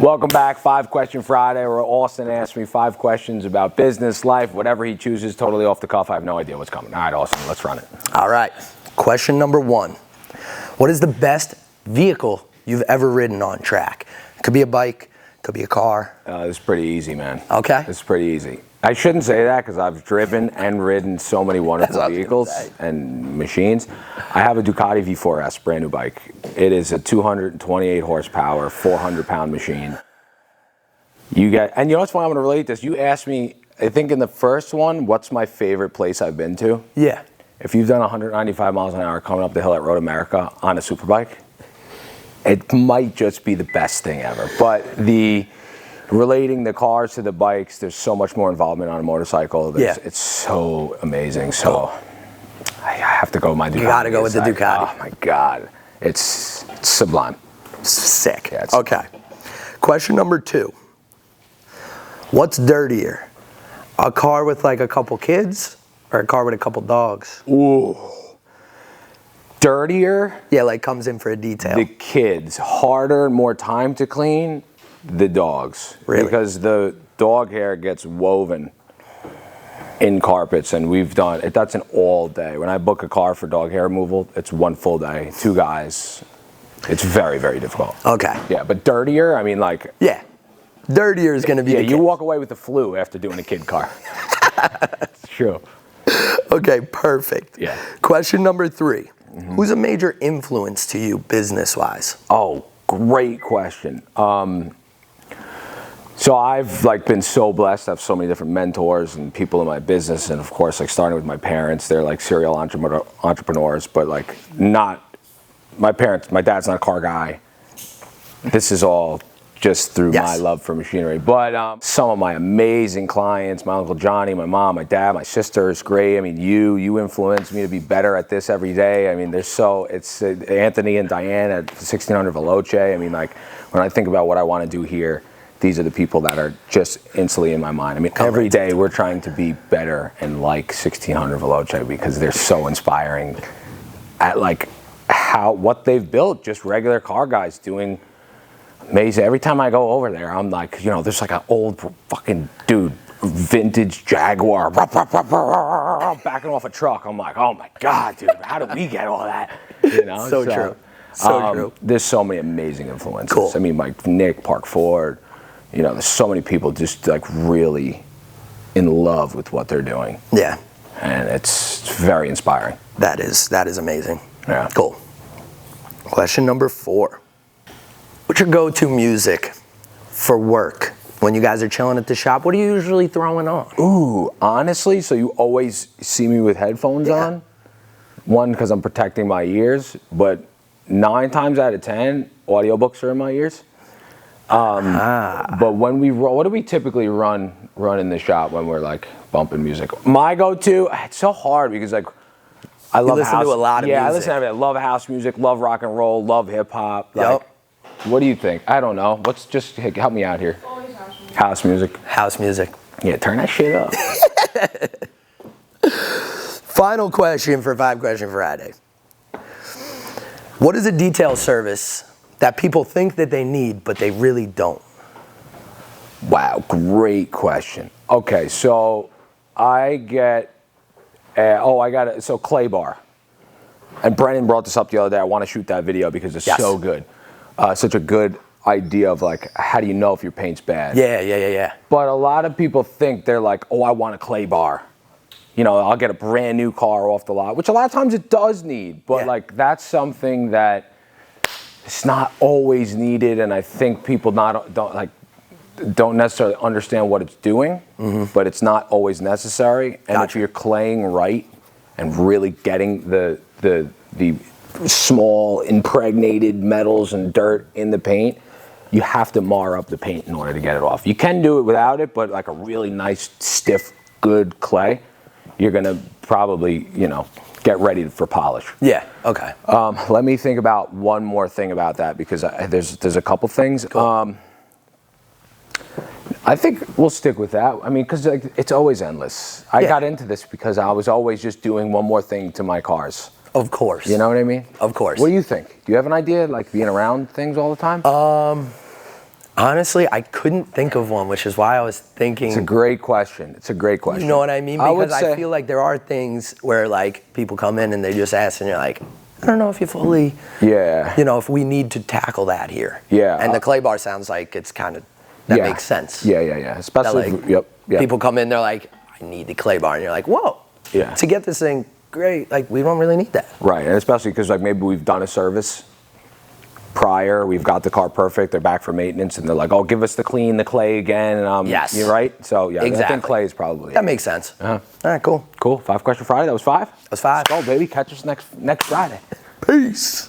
Welcome back, 5 Question Friday, where Austin asks me 5 questions about business, life, whatever he chooses, totally off the cuff. I have no idea what's coming. All right, Austin, let's run it. All right. Question number 1. What is the best vehicle you've ever ridden on track? It could be a bike, could be a car. This is pretty easy, man. Okay. It's pretty easy. I shouldn't say that because I've driven and ridden so many wonderful vehicles and machines. I have a Ducati V4S, brand new bike. It is a 228 horsepower, 400-pound machine. And you know what's funny? I'm going to relate this. You asked me, I think in the first one, what's my favorite place I've been to? Yeah. If you've done 195 miles an hour coming up the hill at Road America on a superbike, it might just be the best thing ever. But relating the cars to the bikes, there's so much more involvement on a motorcycle. It's so amazing. So I have to go with my Ducati. You got to go with the Ducati. Oh my God. It's sublime. Sick. Yeah, okay. Question number 2. What's dirtier? A car with like a couple kids or a car with a couple dogs? Ooh. Dirtier? Yeah, like comes in for a detail. The kids. Harder and more time to clean. The dogs. Really? Because the dog hair gets woven in carpets, and that's an all day. When I book a car for dog hair removal, it's one full day, 2 guys. It's very, very difficult. Okay. Yeah, but dirtier, I mean, like... Yeah. Dirtier is going to be the you walk away with the flu after doing a kid car. It's true. Okay, perfect. Yeah. Question number 3. Mm-hmm. Who's a major influence to you business-wise? Oh, great question. So I've been so blessed to have so many different mentors and people in my business, and of course, starting with my parents, they're like serial entrepreneurs, but not my parents. My dad's not a car guy. This is all just through my love for machinery. But some of my amazing clients, my Uncle Johnny, my mom, my dad, my sister is great. I mean, you influence me to be better at this every day. I mean, it's Anthony and Diane at 1600 Veloce. I mean, when I think about what I want to do here, these are the people that are just instantly in my mind. I mean, every day we're trying to be better and like 1600 Veloce because they're so inspiring at what they've built. Just regular car guys doing amazing. Every time I go over there, I'm like, there's like an old fucking dude, vintage Jaguar, backing off a truck. I'm like, oh my God, dude, how did we get all that? So true. So true. There's so many amazing influences. Cool. I mean, like Nick, Park Ford. There's so many people just really in love with what they're doing. Yeah. And it's very inspiring. That is amazing. Yeah. Cool. Question number 4. What's your go-to music for work? When you guys are chilling at the shop, what are you usually throwing on? Ooh, honestly, so you always see me with headphones on. One, because I'm protecting my ears, but 9 times out of 10, audiobooks are in my ears. But when we roll, what do we typically run in the shop when we're bumping music? My go-to, it's so hard because I love listen house. to a lot of music. Yeah, I listen to everything. I love house music, love rock and roll, love hip hop. Yep. What do you think? I don't know. Help me out here. Always house music. House music. Yeah, turn that shit up. Final question for 5 Question Friday. What is a detail service that people think that they need, but they really don't? Wow, great question. Okay, so I get, so Clay Bar. And Brennan brought this up the other day. I want to shoot that video because it's so good. Such a good idea of how do you know if your paint's bad? Yeah. But a lot of people think they're like, oh, I want a Clay Bar. I'll get a brand new car off the lot, which a lot of times it does need. But that's something that it's not always needed, and I think people don't necessarily understand what it's doing, but it's not always necessary. And if you're claying right and really getting the small impregnated metals and dirt in the paint, you have to mar up the paint in order to get it off. You can do it without it, but a really nice, stiff, good clay, you're gonna probably, get ready for polish. Yeah, okay. Let me think about one more thing about that because there's a couple things. Cool. I think we'll stick with that. I mean, because it's always endless. I got into this because I was always just doing one more thing to my cars. Of course. You know what I mean? Of course. What do you think? Do you have an idea, being around things all the time? Honestly, I couldn't think of one, which is why I was thinking. It's a great question. It's a great question. You know what I mean? I would Because say, I feel like there are things where like people come in and they just ask, and you're like, I don't know if you fully. yeah. You know, if we need to tackle that here. Yeah. And the clay bar sounds like it's kind of that Yeah. makes sense. Yeah, yeah, yeah. Especially, That, like, yep. People come in, they're like, I need the clay bar, and you're like, whoa. Yeah. To get this thing great, like we don't really need that. Right, and especially because like maybe we've done a service prior, we've got the car perfect, they're back for maintenance, and they're like, "Oh, give us the clay again." And Yes. you're right. So yeah, I Exactly. think clay is probably That makes sense. Uh-huh. All right, cool. cool. 5 question Friday. That was 5. That was 5. Let's go, baby. Catch us next Friday. Peace.